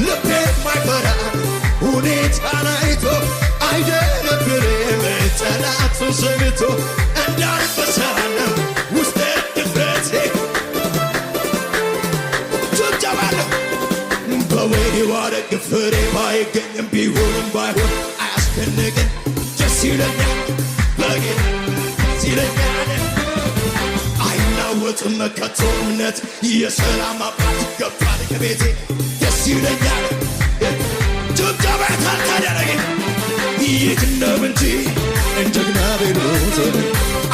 ልቤ ማይፈራ ሁኔታን አይቶ አይደነብርም ጠላቱን ሰምቶ እንዳንበሳ ነው ውስጤ ድፍረቴ ጭብጨባለሁ በወይኔ ዋረግ ፍሬ ባይገኝም ቢሆንም ባይሆን አያስደንቅም ደስ ይለኛል በጌታ ደስ ይለኛል አይናወጥም ከቶ እምነት የሰላም አባት ገብቷል ከቤቴ ደስ ይለኛል ጭብጨባ ታደረገ ይክነብ እንጂ እንደግና ቤሎት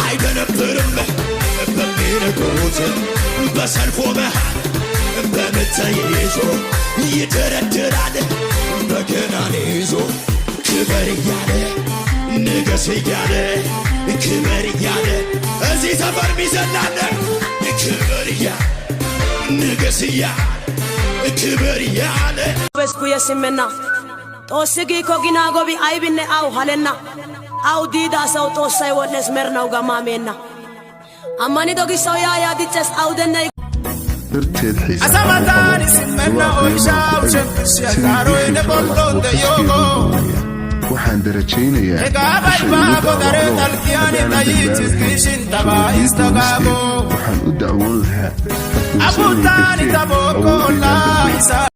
አይደነብርም በሚነግሮት በሰልፎ መሃል በምት ይዞ ይደረድራል በገናን ይዞ ክበር እያለ ንገስ እያለ ክበር እያለ እዚህ ሰፈር ሚዘላለ ክበር እያለ ንገስ እያለ ክበር እያለ በስኩ የስመና ጦስጊ ኮጊና ጎቢ አይብነ አው ሃለና አው ዲዳ ሰው ጦሳይ ወለስ መርናው ጋማሜና አማኒ ዶጊ ሰው ያ ዲጨስ አውደና درتيد حيسا أسامتان اسمنا ويشاو شمس يكارو ينبطلون ديوغو waxaan darajaynayaa إقابة الباب ودريت الكيان تايتس كيشين تبا استقابو waxaan u dacwoon lahaa أبو تاني تبوكو لا